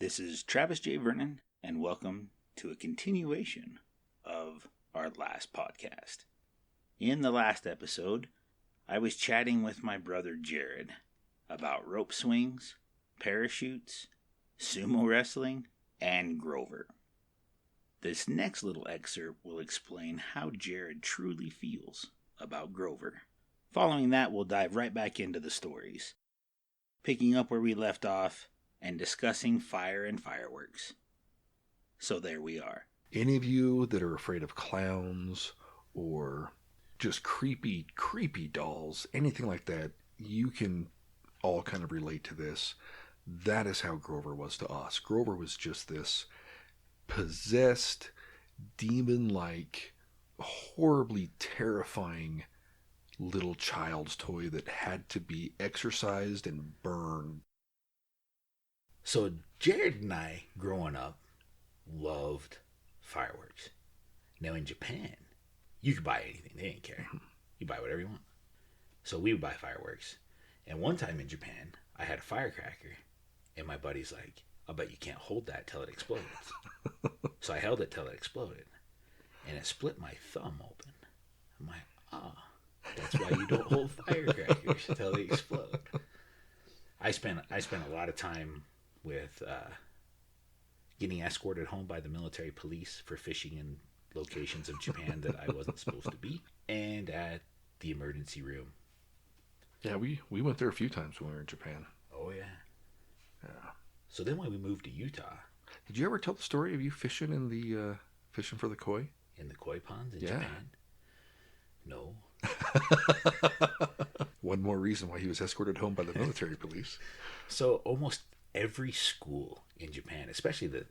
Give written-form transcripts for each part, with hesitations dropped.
This is Travis J. Vernon, and welcome to a continuation of our last podcast. In the last episode, I was chatting with my brother Jared about rope swings, parachutes, sumo wrestling, and Grover. This next little excerpt will explain how Jared truly feels about Grover. Following that, we'll dive right back into the stories, picking up where we left off and discussing fire and fireworks. So there we are. Any of you that are afraid of clowns or just creepy dolls, anything like that, you can all kind of relate to this. That is how Grover was to us. Grover was just this possessed, demon-like, horribly terrifying little child's toy that had to be exorcised and burned. So Jared and I, growing up, loved fireworks. Now in Japan, you could buy anything. They didn't care. You buy whatever you want. So we would buy fireworks. And one time in Japan, I had a firecracker. And my buddy's like, I'll bet you can't hold that till it explodes. So I held it till it exploded. And it split my thumb open. I'm like, that's why you don't hold firecrackers till they explode. I spent a lot of time with getting escorted home by the military police for fishing in locations of Japan that I wasn't supposed to be, and at the emergency room. Yeah, we went there a few times when we were in Japan. Oh, yeah. So then when we moved to Utah... Did you ever tell the story of you fishing in the fishing for the koi? In the koi ponds in Japan? No. One more reason why he was escorted home by the military police. So almost every school in Japan, especially the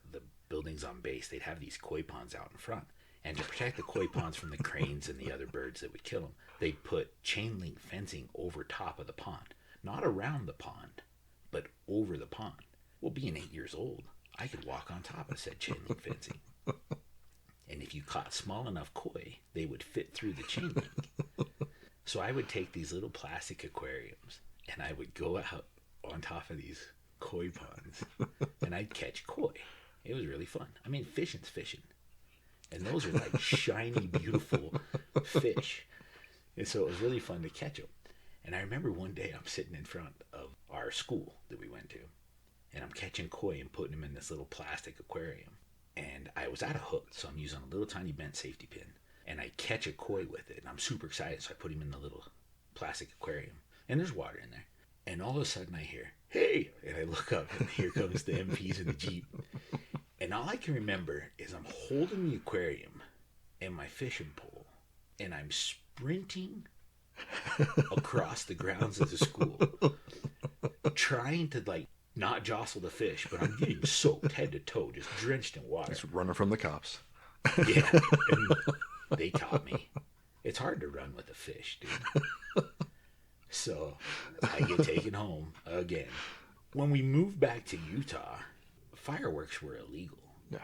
buildings on base, they'd have these koi ponds out in front. And to protect the koi ponds from the cranes and the other birds that would kill them, they'd put chain link fencing over top of the pond. Not around the pond, but over the pond. Well, being 8 years old, I could walk on top of said chain link fencing. And if you caught small enough koi, they would fit through the chain link. So I would take these little plastic aquariums and I would go out on top of these koi ponds and I'd catch koi. It was really fun. I mean, fishing's fishing. And those are like shiny, beautiful fish. And so it was really fun to catch them. And I remember one day I'm sitting in front of our school that we went to and I'm catching koi and putting them in this little plastic aquarium. And I was at a hook, so I'm using a little tiny bent safety pin. And I catch a koi with it, and I'm super excited, so I put him in the little plastic aquarium. And there's water in there. And all of a sudden I hear, hey! And I look up, and here comes the MPs in the Jeep. And all I can remember is I'm holding the aquarium and my fishing pole, and I'm sprinting across the grounds of the school, trying to, not jostle the fish, but I'm getting soaked head to toe, just drenched in water. Just running from the cops. Yeah, and they taught me. It's hard to run with a fish, dude. So I get taken home again. When we moved back to Utah, fireworks were illegal. Yeah.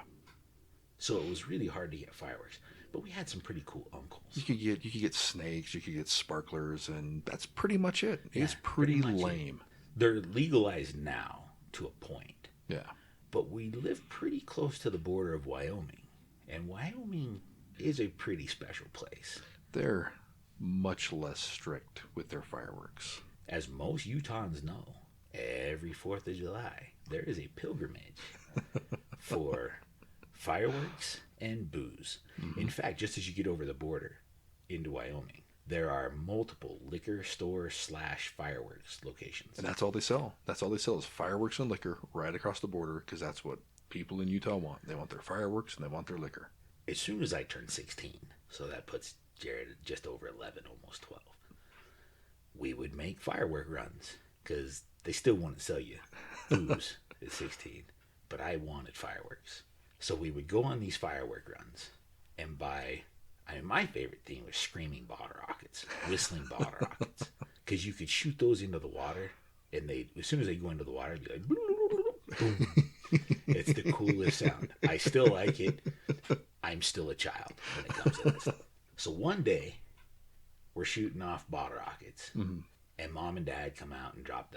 So it was really hard to get fireworks. But we had some pretty cool uncles. You could get snakes, you could get sparklers, and that's pretty much it. Yeah, it's pretty lame. They're legalized now to a point. Yeah. But we live pretty close to the border of Wyoming. And Wyoming is a pretty special place. They're much less strict with their fireworks. As most Utahns know, every 4th of July, there is a pilgrimage for fireworks and booze. Mm-hmm. In fact, just as you get over the border into Wyoming, there are multiple liquor store / fireworks locations. And that's all they sell. That's all they sell is fireworks and liquor right across the border because that's what people in Utah want. They want their fireworks and they want their liquor. As soon as I turned 16, so that puts Jared at just over 11, almost 12, we would make firework runs because they still wouldn't sell you booze at 16. But I wanted fireworks. So we would go on these firework runs and buy... my favorite thing was screaming bottle rockets, whistling bottle rockets, because you could shoot those into the water, and as soon as they go into the water, it'd be like, boom. It's the coolest sound. I still like it. I'm still a child when it comes to that stuff. So one day, we're shooting off bottle rockets, and Mom and Dad come out and drop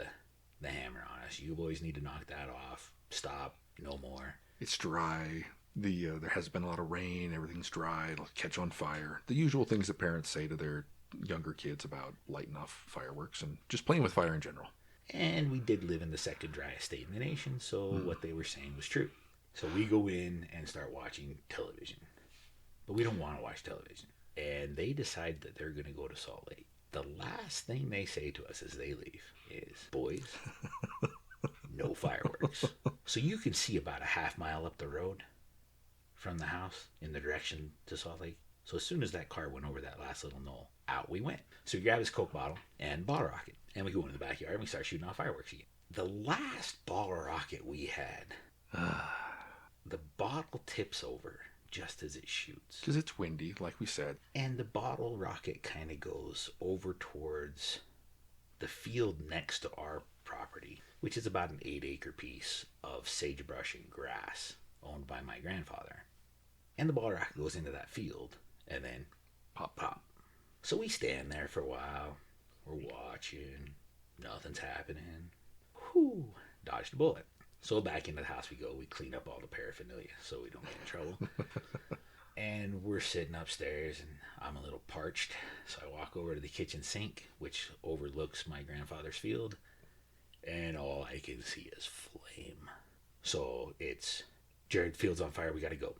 the hammer on us. You boys need to knock that off. Stop. no more. It's dry. There has been a lot of rain. Everything's dry. It'll catch on fire. The usual things that parents say to their younger kids about lighting off fireworks and just playing with fire in general. And we did live in the second driest state in the nation, so what they were saying was true. So we go in and start watching television. But we don't want to watch television. And they decide that they're going to go to Salt Lake. The last thing they say to us as they leave is, boys, no fireworks. So you can see about a half mile up the road from the house in the direction to Salt Lake. So as soon as that car went over that last little knoll, out we went. So we grab his Coke bottle and bottle rocket, and we go into the backyard and we start shooting off fireworks again. The last bottle rocket we had, the bottle tips over just as it shoots. Because it's windy, like we said. And the bottle rocket kind of goes over towards the field next to our property, which is about an 8-acre piece of sagebrush and grass owned by my grandfather. And the bottle rocket goes into that field, and then pop, pop. So we stand there for a while. We're watching. Nothing's happening. Whew, dodged a bullet. So back into the house we go. We clean up all the paraphernalia so we don't get in trouble. And we're sitting upstairs, and I'm a little parched. So I walk over to the kitchen sink, which overlooks my grandfather's field. And all I can see is flame. So it's, Jared, field's on fire. We got to go.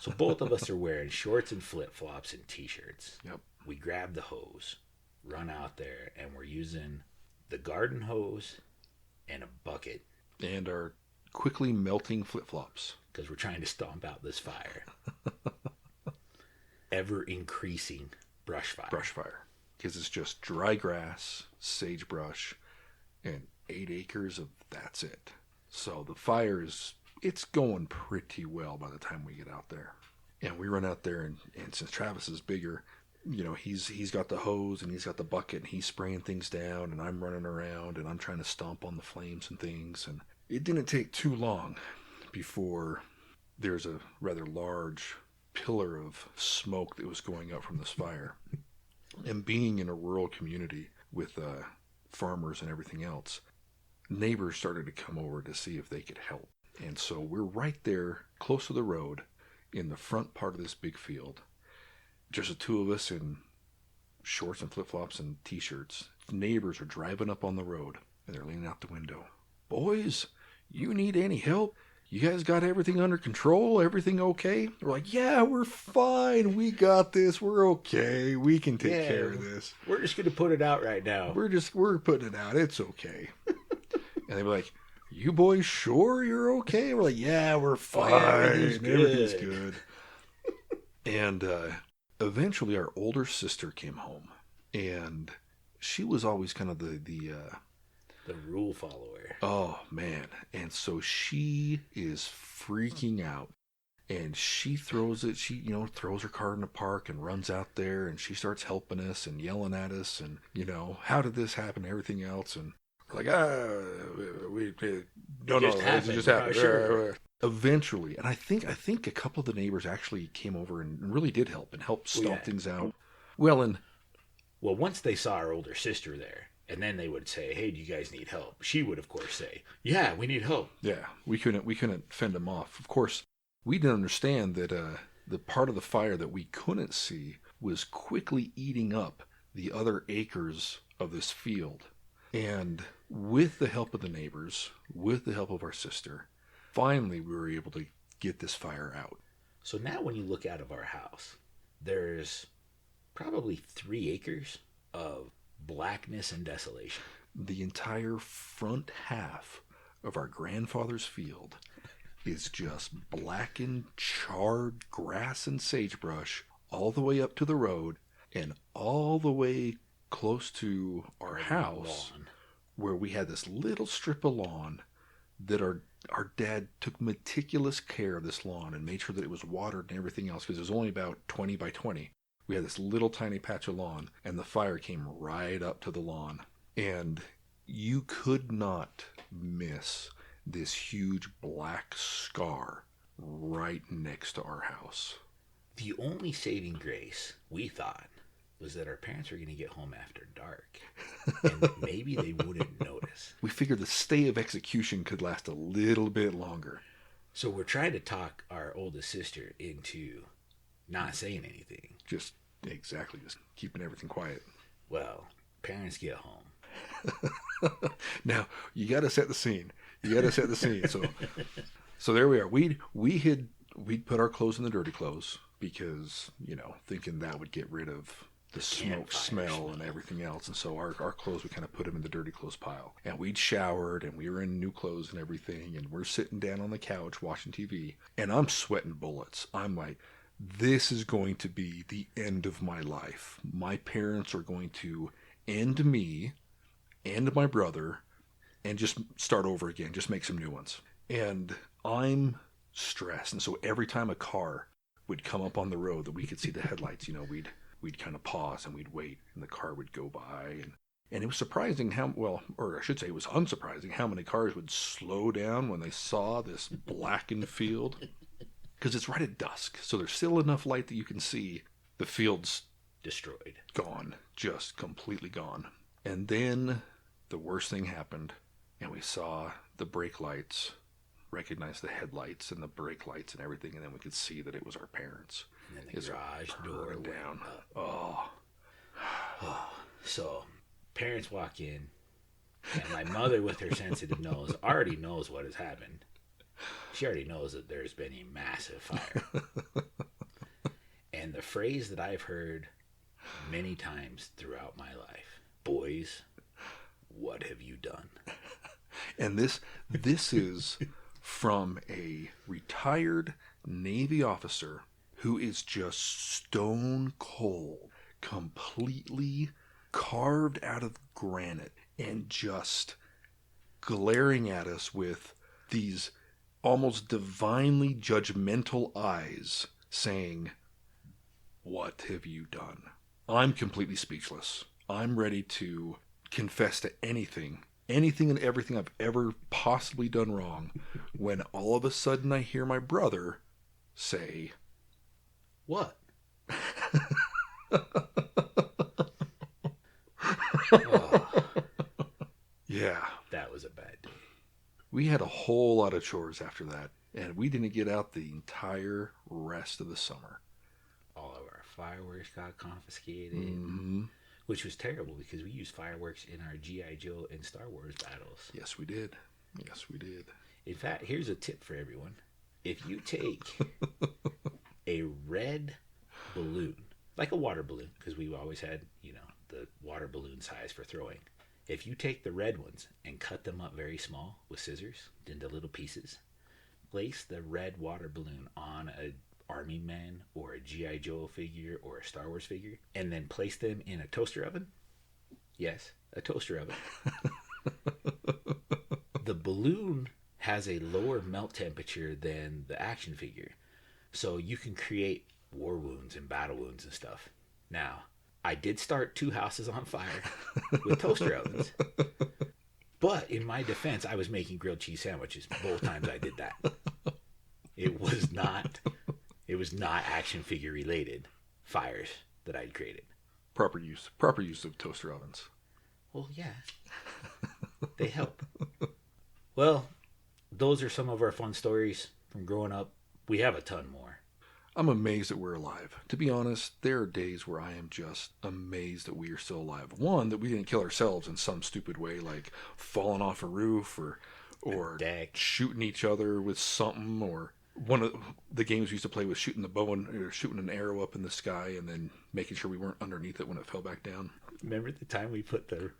So both of us are wearing shorts and flip-flops and T-shirts. Yep. We grab the hose, run out there, and we're using the garden hose and a bucket. And our quickly melting flip-flops. Because we're trying to stomp out this fire. Ever increasing brush fire. Brush fire. Because it's just dry grass, sagebrush, and 8 acres of that's it. So the fire it's going pretty well by the time we get out there. And we run out there, and since Travis is bigger, he's got the hose and he's got the bucket and he's spraying things down, and I'm running around and I'm trying to stomp on the flames and things. And it didn't take too long before there's a rather large pillar of smoke that was going up from this fire. And being in a rural community with farmers and everything else, neighbors started to come over to see if they could help. And so we're right there close to the road in the front part of this big field. Just the two of us in shorts and flip-flops and T-shirts. Neighbors are driving up on the road, and they're leaning out the window. Boys, you need any help? You guys got everything under control? Everything okay? We're like, yeah, we're fine. We got this. We're okay. We can take care of this. We're just going to put it out right now. We're putting it out. It's okay. And they were like, you boys sure you're okay? We're like, yeah, we're fine. Oh, yeah, everything's good. And eventually our older sister came home, and she was always kind of the rule follower. Oh man. And so she is freaking out, and she throws throws her car in the park and runs out there, and she starts helping us and yelling at us, and how did this happen, everything else. And we're like, it just happened. Sure. Eventually, and I think a couple of the neighbors actually came over and really did help and helped stomp things out. Well, once they saw our older sister there, and then they would say, hey, do you guys need help? She would, of course, say, yeah, we need help. Yeah, we couldn't fend them off. Of course, we didn't understand that the part of the fire that we couldn't see was quickly eating up the other acres of this field. And with the help of the neighbors, with the help of our sister, finally we were able to get this fire out. So now when you look out of our house, there's probably 3 acres of blackness and desolation. The entire front half of our grandfather's field is just blackened, charred grass and sagebrush all the way up to the road and all the way close to our house, where we had this little strip of lawn that our dad took meticulous care of this lawn and made sure that it was watered and everything else, because it was only about 20 by 20. We had this little tiny patch of lawn, and the fire came right up to the lawn. And you could not miss this huge black scar right next to our house. The only saving grace, we thought, was that our parents were going to get home after dark, and maybe they wouldn't notice. Yes. We figured the stay of execution could last a little bit longer. So we're trying to talk our oldest sister into not saying anything. Just keeping everything quiet. Well, parents get home. Now, you got to set the scene. So there we are. We'd put our clothes in the dirty clothes because, thinking that would get rid of the smoke smell and everything else. And so our clothes, we kind of put them in the dirty clothes pile. And we'd showered and we were in new clothes and everything. And we're sitting down on the couch watching TV. And I'm sweating bullets. I'm like, this is going to be the end of my life. My parents are going to end me and my brother and just start over again. Just make some new ones. And I'm stressed. And so every time a car would come up on the road that we could see the headlights, we'd kind of pause and we'd wait and the car would go by. And it was surprising it was unsurprising how many cars would slow down when they saw this blackened field. Because it's right at dusk. So there's still enough light that you can see the field's destroyed. Gone. Just completely gone. And then the worst thing happened. And we saw the brake lights, recognized the headlights and the brake lights and everything. And then we could see that it was our parents. And then the garage door down. Oh. So parents walk in. And my mother, with her sensitive nose, already knows what has happened. She already knows that there's been a massive fire. And the phrase that I've heard many times throughout my life, boys, what have you done? And this is from a retired Navy officer who is just stone cold, completely carved out of granite and just glaring at us with these almost divinely judgmental eyes saying, what have you done? I'm completely speechless. I'm ready to confess to anything and everything I've ever possibly done wrong, when all of a sudden I hear my brother say, what? Oh. Yeah. That was a bad day. We had a whole lot of chores after that, and we didn't get out the entire rest of the summer. All of our fireworks got confiscated, which was terrible because we used fireworks in our G.I. Joe and Star Wars battles. Yes, we did. In fact, here's a tip for everyone. If you take a red balloon, like a water balloon, because we always had, the water balloon size for throwing. If you take the red ones and cut them up very small with scissors into little pieces, place the red water balloon on a Army man or a G.I. Joe figure or a Star Wars figure, and then place them in a toaster oven. Yes, a toaster oven. The balloon has a lower melt temperature than the action figure, so you can create war wounds and battle wounds and stuff. Now, I did start 2 houses on fire with toaster ovens. But in my defense, I was making grilled cheese sandwiches both times I did that. It was not action figure related fires that I'd created. Proper use of toaster ovens. Well, yeah. They help. Well, those are some of our fun stories from growing up. We have a ton more. I'm amazed that we're alive. To be honest, there are days where I am just amazed that we are still alive. One, that we didn't kill ourselves in some stupid way, like falling off a roof or shooting each other with something, or one of the games we used to play was shooting the bow or shooting an arrow up in the sky and then making sure we weren't underneath it when it fell back down. Remember the time we put the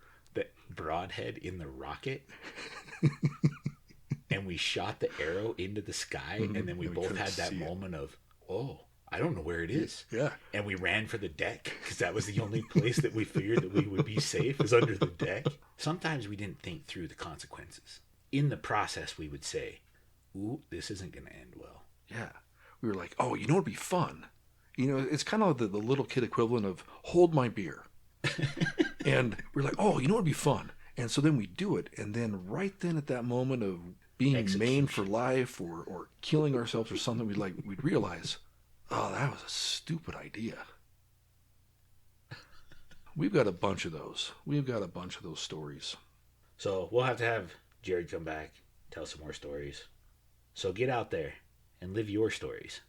broadhead in the rocket? And we shot the arrow into the sky, and then we both had that moment of, oh, I don't know where it is. Yeah. And we ran for the deck because that was the only place that we figured that we would be safe, is under the deck. Sometimes we didn't think through the consequences. In the process, we would say, ooh, this isn't going to end well. Yeah. We were like, oh, you know what'd be fun? It's kind of the little kid equivalent of hold my beer. And we're like, oh, you know what'd be fun? And so then we do it. And then right then at that moment of being maimed for life or killing ourselves or something, we'd realize, oh, that was a stupid idea. We've got a bunch of those. We've got a bunch of those stories. So we'll have to have Jared come back, tell some more stories. So get out there and live your stories.